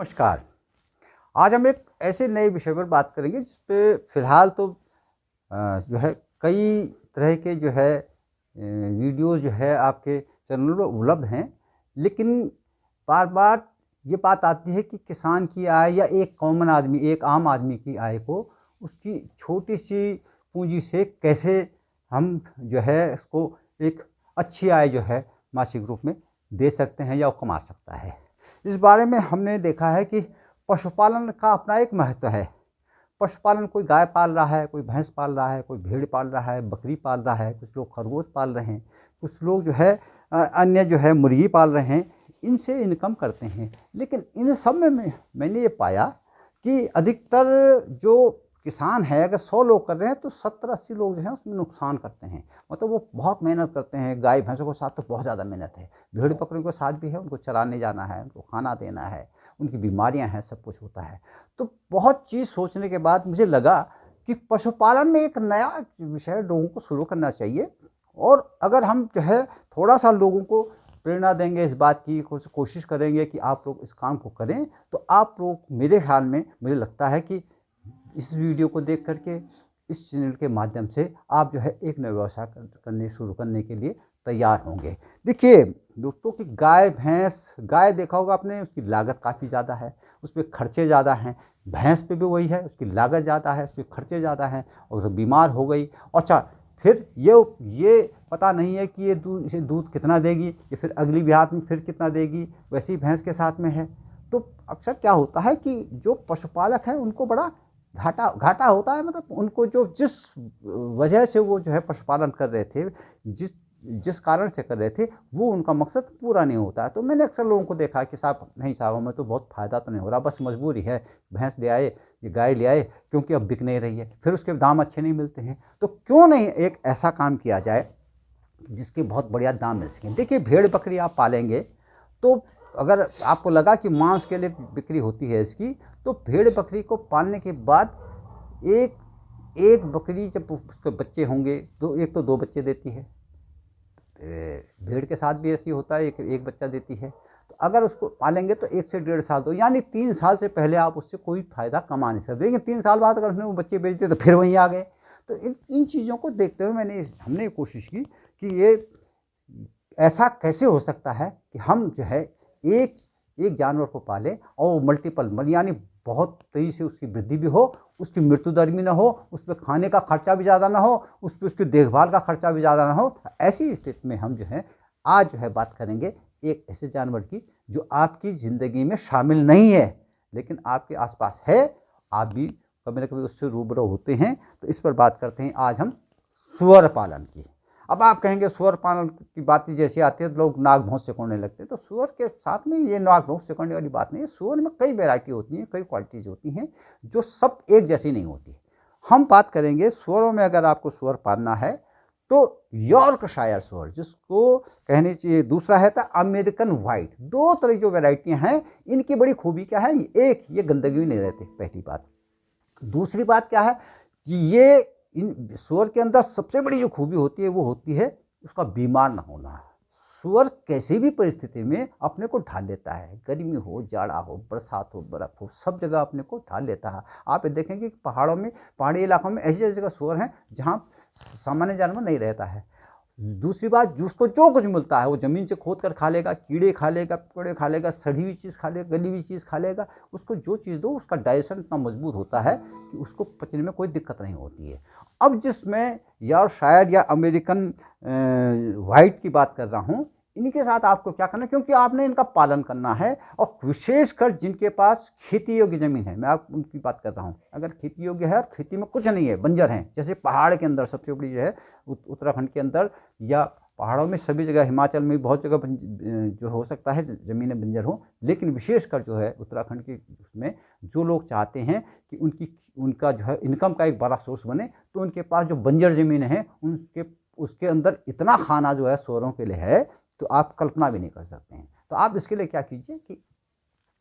नमस्कार। आज हम एक ऐसे नए विषय पर बात करेंगे जिस पे फ़िलहाल तो जो है कई तरह के जो है वीडियोज़ जो है आपके चैनल पर उपलब्ध हैं। लेकिन बार-बार ये बात आती है कि किसान की आय या एक कॉमन आदमी, एक आम आदमी की आय को उसकी छोटी-सी पूँजी से कैसे हम जो है उसको एक अच्छी आय जो है मासिक रूप में दे सकते हैं या वो कमा सकता है। इस बारे में हमने देखा है कि पशुपालन का अपना एक महत्व है। पशुपालन, कोई गाय पाल रहा है, कोई भैंस पाल रहा है, कोई भेड़ पाल रहा है, बकरी पाल रहा है, कुछ लोग खरगोश पाल रहे हैं, कुछ लोग जो है अन्य जो है मुर्गी पाल रहे हैं, इनसे इनकम करते हैं। लेकिन इन सब में मैंने ये पाया कि अधिकतर जो किसान है, अगर 100 लोग कर रहे हैं तो 70-80 लोग जो हैं उसमें नुकसान करते हैं। मतलब वो बहुत मेहनत करते हैं, गाय भैंसों के साथ तो बहुत ज़्यादा मेहनत है, भेड़ बकरियों के साथ भी है, उनको चराने जाना है, उनको खाना देना है, उनकी बीमारियां हैं, सब कुछ होता है। तो बहुत चीज़ सोचने के बाद मुझे लगा कि पशुपालन में एक नया विषय लोगों को शुरू करना चाहिए। और अगर हम जो है थोड़ा सा लोगों को प्रेरणा देंगे, इस बात की कोशिश करेंगे कि आप लोग इस काम को करें, तो आप लोग, मेरे ख्याल में मुझे लगता है कि इस वीडियो को देख करके, इस चैनल के माध्यम से आप जो है एक नया व्यवसाय करने शुरू करने के लिए तैयार होंगे। देखिए दोस्तों कि गाय भैंस, गाय देखा होगा आपने, उसकी लागत काफ़ी ज़्यादा है, उसमें खर्चे ज़्यादा हैं। भैंस पे भी वही है, उसकी लागत ज़्यादा है, उसमें खर्चे ज़्यादा हैं, और बीमार हो गई, अच्छा फिर ये पता नहीं है कि इसे दूध कितना देगी, या फिर अगली ब्यात में फिर कितना देगी। वैसे ही भैंस के साथ में है। तो अक्सर क्या होता है कि जो पशुपालक हैं उनको बड़ा घाटा होता है। मतलब उनको जिस वजह से वो जो है पशुपालन कर रहे थे, जिस कारण से कर रहे थे, वो उनका मकसद पूरा नहीं होता है। तो मैंने अक्सर लोगों को देखा कि साहब नहीं साहब, हमें तो बहुत फ़ायदा तो नहीं हो रहा, बस मजबूरी है, भैंस ले आए, ये गाय ले आए, क्योंकि अब बिक नहीं रही है, फिर उसके दाम अच्छे नहीं मिलते हैं। तो क्यों नहीं एक ऐसा काम किया जाए जिसके बहुत बढ़िया दाम मिल सकें। देखिए भेड़ बकरी आप पालेंगे तो अगर आपको लगा कि मांस के लिए बिक्री होती है इसकी, तो भेड़ बकरी को पालने के बाद एक बकरी जब उसके बच्चे होंगे तो एक तो 2 बच्चे देती है। भेड़ के साथ भी ऐसी होता है, एक बच्चा देती है। तो अगर उसको पालेंगे तो 1 से 1.5 साल, तो यानी 3 साल से पहले आप उससे कोई फ़ायदा कमा नहीं सकते। लेकिन 3 साल बाद अगर उसने वो बच्चे बेच दिए तो फिर वहीं आ गए। तो इन चीज़ों को देखते हुए हमने कोशिश की कि ये ऐसा कैसे हो सकता है कि हम जो है एक जानवर को पालें और मल्टीपल, यानी बहुत तेज़ी से उसकी वृद्धि भी हो, उसकी मृत्यु दर भी ना हो, उस पर खाने का खर्चा भी ज़्यादा ना हो, उस पर उसकी देखभाल का खर्चा भी ज़्यादा ना हो। ऐसी स्थिति में हम जो है आज जो है बात करेंगे एक ऐसे जानवर की जो आपकी ज़िंदगी में शामिल नहीं है, लेकिन आपके आसपास है, आप भी कभी ना कभी उससे रूबरू होते हैं। तो इस पर बात करते हैं आज हम सूअर पालन की। अब आप कहेंगे सूअर पालन की बात जैसी आती है तो लोग नाक भौंस सिकोड़ने लगते हैं। तो सूअर के साथ में ये नाक भौंस सिकोड़ने वाली बात नहीं है। सूअर में कई वैरायटी होती हैं, कई क्वालिटीज़ होती हैं जो सब एक जैसी नहीं होती। हम बात करेंगे सूअरों में, अगर आपको सूअर पालना है तो यॉर्कशायर सूअर, जिसको कहनी चाहिए, दूसरा है था अमेरिकन वाइट। 2 तरह की जो वैरायटियाँ हैं, इनकी बड़ी खूबी क्या है, एक ये गंदगी भी नहीं रहती, पहली बात। दूसरी बात क्या है कि ये इन सूअर के अंदर सबसे बड़ी जो खूबी होती है वो होती है उसका बीमार ना होना। सूअर कैसी भी परिस्थिति में अपने को ढाल लेता है, गर्मी हो, जाड़ा हो, बरसात हो, बर्फ़ हो, सब जगह अपने को ढाल लेता है। आप ये देखेंगे कि पहाड़ी इलाकों में ऐसी जगह सूअर हैं जहाँ सामान्य जानवर नहीं रहता है। दूसरी बात, उसको जो कुछ मिलता है वो ज़मीन से खोद कर खा लेगा, कीड़े खा लेगा, पकौड़े खा लेगा, सड़ी हुई चीज़ खा लेगा, गली हुई चीज़ खा लेगा। उसको जो चीज़ दो, उसका डाइजेशन इतना मजबूत होता है कि उसको पचने में कोई दिक्कत नहीं होती है। अब जिसमें यॉर्कशायर या अमेरिकन वाइट की बात कर रहा हूँ, इनके साथ आपको क्या करना है, क्योंकि आपने इनका पालन करना है। और विशेषकर जिनके पास खेती योग्य ज़मीन है, मैं आप उनकी बात कर रहा हूँ। अगर खेती योग्य है और खेती में कुछ नहीं है, बंजर हैं, जैसे पहाड़ के अंदर सबसे बड़ी जो है उत्तराखंड के अंदर, या पहाड़ों में सभी जगह, हिमाचल में बहुत जगह जो हो सकता है ज़मीनें बंजर हो, लेकिन विशेषकर जो है उत्तराखंड के उसमें जो लोग चाहते हैं कि उनका जो है इनकम का एक बड़ा सोर्स बने, तो उनके पास जो बंजर ज़मीन है उसके अंदर इतना खाना जो है सूअरों के लिए है, तो आप कल्पना भी नहीं कर सकते हैं। तो आप इसके लिए क्या कीजिए कि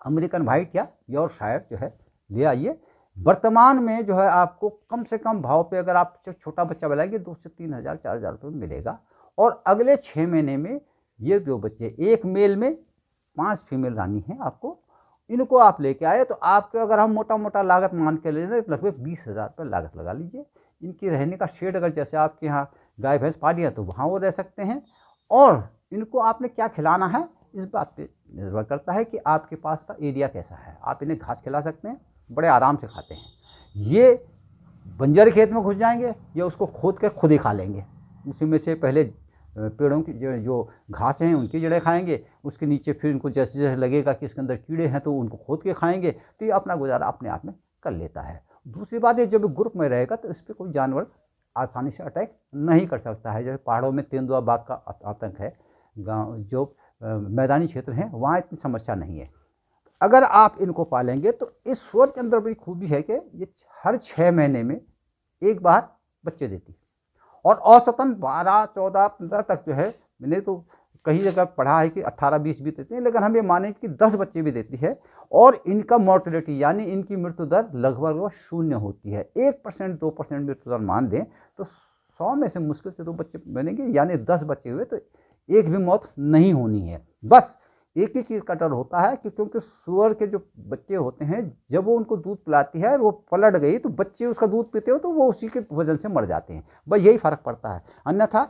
अमेरिकन वाइट या यॉर्कशायर जो है ले आइए। वर्तमान में जो है आपको कम से कम भाव पे, अगर आप छोटा बच्चा बनाएंगे, 2 से 3 हज़ार 4 हज़ार रुपये मिलेगा। और अगले 6 महीने में ये जो बच्चे, एक मेल में 5 फीमेल रानी हैं आपको, इनको आप लेके आए तो आपके, अगर हम मोटा मोटा लागत मान के ले लें तो लगभग 20,000 रुपये लागत लगा लीजिए। इनकी रहने का शेड, अगर जैसे आपके यहाँ गाय भैंस पाली है तो वहाँ वो रह सकते हैं। और इनको आपने क्या खिलाना है इस बात पे निर्भर करता है कि आपके पास का एरिया कैसा है। आप इन्हें घास खिला सकते हैं, बड़े आराम से खाते हैं। ये बंजर खेत में घुस जाएंगे या उसको खोद के खुद ही खा लेंगे। उसी में से पहले पेड़ों की जो घास हैं उनकी जड़ें खाएंगे, उसके नीचे फिर उनको जैसे जैसे लगेगा कि इसके अंदर कीड़े हैं तो उनको खोद के खाएंगे। तो ये अपना गुजारा अपने आप में कर लेता है। दूसरी बात है, जब ग्रुप में रहेगा तो इस पर कोई जानवर आसानी से अटैक नहीं कर सकता है। जैसे पहाड़ों में तेंदुआ बाघ का आतंक है, गाँव जो मैदानी क्षेत्र हैं वहाँ इतनी समस्या नहीं है। अगर आप इनको पालेंगे तो इस सूअर के अंदर बड़ी खूबी है कि ये हर 6 महीने में एक बार बच्चे देती है और औसतन 12, 14, 15 तक जो है, मैंने तो कई जगह पढ़ा है कि 18, 20 भी देते हैं, लेकिन हम ये माने कि 10 बच्चे भी देती है। और इनका मोर्टेलिटी यानी इनकी मृत्यु दर लगभग 0 होती है। 1%, 2% मृत्यु दर मान दें तो 100 में से मुश्किल से 2 बच्चे बनेंगे, यानी 10 बच्चे हुए तो एक भी मौत नहीं होनी है। बस एक ही चीज़ का डर होता है कि क्योंकि सूअर के जो बच्चे होते हैं, जब वो उनको दूध पिलाती है और वो पलट गई तो बच्चे उसका दूध पीते हो तो वो उसी के वजन से मर जाते हैं। बस यही फ़र्क पड़ता है। अन्यथा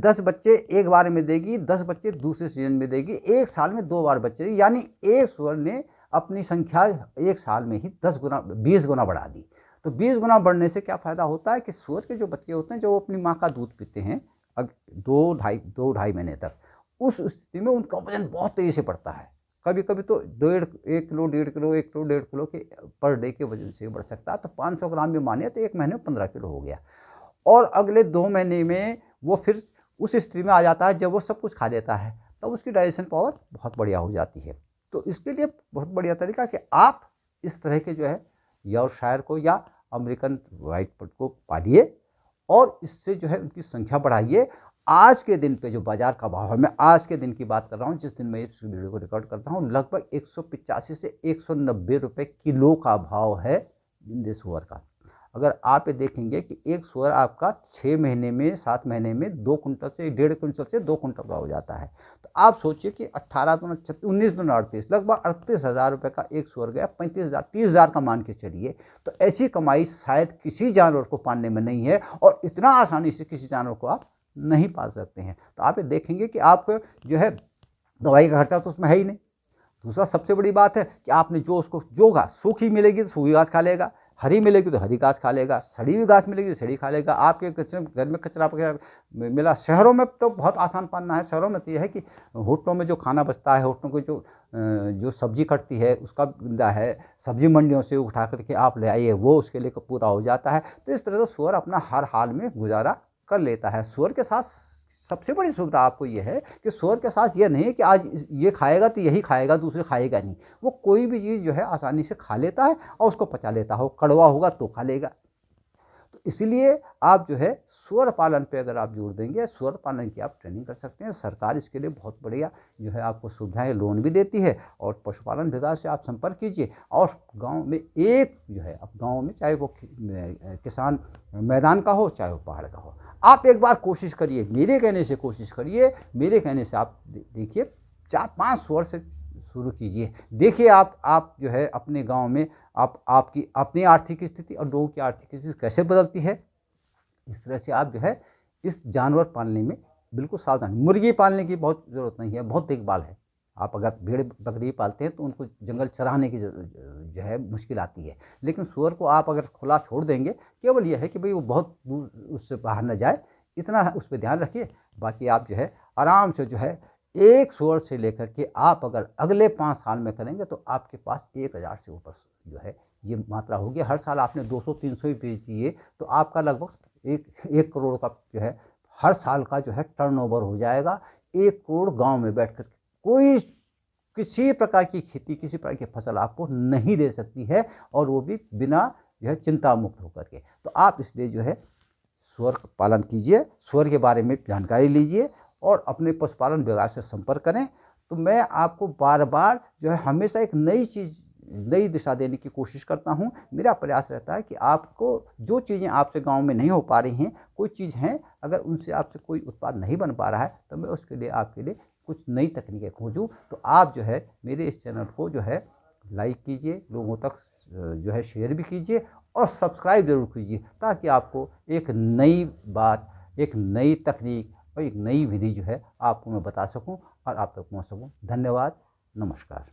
10 बच्चे एक बार में देगी, 10 बच्चे दूसरे सीजन में देगी, एक साल में 2 बार बच्चे देगी, यानी एक सूअर ने अपनी संख्या एक साल में ही 10 गुना 20 गुना बढ़ा दी। तो 20 गुना बढ़ने से क्या फ़ायदा होता है कि सूअर के जो बच्चे होते हैं, जो अपनी माँ का दूध पीते हैं 2-2.5 महीने तक, उस स्थिति में उनका वजन बहुत तेज़ी से बढ़ता है। कभी कभी तो 1 किलो, 1.5 किलो, 1 किलो, 1.5 किलो के पर डे के वजन से बढ़ सकता है। तो 500 ग्राम भी मानिए तो एक महीने में 15 किलो हो गया। और अगले 2 महीने में वो फिर उस स्थिति में आ जाता है जब वो सब कुछ खा लेता है, तब उसकी डाइजेशन पावर बहुत बढ़िया हो जाती है। तो इसके लिए बहुत बढ़िया तरीका कि आप इस तरह के जो है यॉर्कशायर को या अमेरिकन व्हाइट पट को पालिए और इससे जो है उनकी संख्या बढ़ाइए। आज के दिन पे जो बाजार का भाव है, मैं आज के दिन की बात कर रहा हूँ, जिस दिन मैं इस वीडियो को रिकॉर्ड करता हूँ, लगभग 185 से 190 रुपये किलो का भाव है जिंदे सूअर का। अगर आप ये देखेंगे कि एक सूअर आपका 6 महीने में, 7 महीने में 2 कुंटल से 1.5 कुंटल से 2 कुंटल का हो जाता है। तो आप सोचिए कि 18 दूना 19 दूना 38, लगभग 38,000 रुपये का एक सूअर गया। 35,000, 30,000 का मान के चलिए। तो ऐसी कमाई शायद किसी जानवर को पालने में नहीं है और इतना आसानी से किसी जानवर को आप नहीं पाल सकते हैं। तो आप ये देखेंगे कि आपको जो है दवाई का खर्चा तो उसमें है ही नहीं। दूसरा सबसे बड़ी बात है कि आपने जो उसको जो घास सूखी मिलेगी तो सूखी घास खा लेगा, हरी मिलेगी तो हरी घास खा लेगा, सड़ी हुई घास मिलेगी तो सड़ी खा लेगा। आपके कचरे घर में कचरा मिला, शहरों में तो बहुत आसान पालना है। शहरों में तो यह है कि होटलों में जो खाना बचता है, होटलों की जो सब्जी कटती है उसका गंदा है, सब्जी मंडियों से उठा करके आप ले आइए, वो उसके लिए पूरा हो जाता है। तो इस तरह से सूअर अपना हर हाल में गुजारा कर लेता है। सूअर के साथ सबसे बड़ी सुविधा आपको यह है कि सूअर के साथ यह नहीं है कि आज ये खाएगा तो यही खाएगा, दूसरे खाएगा नहीं। वो कोई भी चीज़ जो है आसानी से खा लेता है और उसको पचा लेता हो। कड़वा होगा तो खा लेगा। तो इसलिए आप जो है सूअर पालन पे अगर आप जोर देंगे, सूअर पालन की आप ट्रेनिंग कर सकते हैं। सरकार इसके लिए बहुत बढ़िया जो है आपको सुविधाएं, लोन भी देती है। और पशुपालन विभाग से आप संपर्क कीजिए और गांव में एक जो है, अब गांव में चाहे वो किसान मैदान का हो चाहे वो पहाड़ का हो, आप एक बार कोशिश करिए, मेरे कहने से कोशिश करिए। मेरे कहने से आप देखिए 4-5 सूअर से शुरू कीजिए। देखिए आप जो है अपने गांव में आपकी अपनी आर्थिक स्थिति और लोगों की आर्थिक स्थिति कैसे बदलती है। इस तरह से आप जो है इस जानवर पालने में बिल्कुल सावधान। मुर्गी पालने की बहुत ज़रूरत नहीं है, बहुत देखभाल है। आप अगर भेड़ बकरी पालते हैं तो उनको जंगल चराने की जो है मुश्किल आती है। लेकिन सूअर को आप अगर खुला छोड़ देंगे, केवल यह है कि भाई वो बहुत दूर उससे बाहर न जाए, इतना उस पर ध्यान रखिए। बाकी आप जो है आराम से जो है एक सूअर से लेकर के आप अगर अगले 5 साल में करेंगे तो आपके पास 1000 से ऊपर जो है ये मात्रा होगी। हर साल आपने 200-300 ही बेच दिए तो आपका लगभग 1 करोड़ का जो है हर साल का जो है टर्नओवर हो जाएगा। 1 करोड़ गांव में बैठ कर कोई किसी प्रकार की खेती, किसी प्रकार की फसल आपको नहीं दे सकती है, और वो भी बिना जो है चिंता मुक्त होकर के। तो आप इसलिए जो है सूअर पालन कीजिए, सूअर के बारे में जानकारी लीजिए और अपने पशुपालन विभाग से संपर्क करें। तो मैं आपको बार बार जो है हमेशा एक नई चीज़, नई दिशा देने की कोशिश करता हूं। मेरा प्रयास रहता है कि आपको जो चीज़ें आपसे गांव में नहीं हो पा रही हैं, कोई चीज़ हैं अगर उनसे आपसे कोई उत्पाद नहीं बन पा रहा है, तो मैं उसके लिए आपके लिए कुछ नई तकनीकें खोजूँ, तो आप जो है मेरे इस चैनल को जो है लाइक कीजिए, लोगों तक जो है शेयर भी कीजिए और सब्सक्राइब ज़रूर कीजिए, ताकि आपको एक नई बात, एक नई तकनीक और एक नई विधि जो है आपको मैं बता सकूं और आप तक पहुंच सकूं। धन्यवाद, नमस्कार।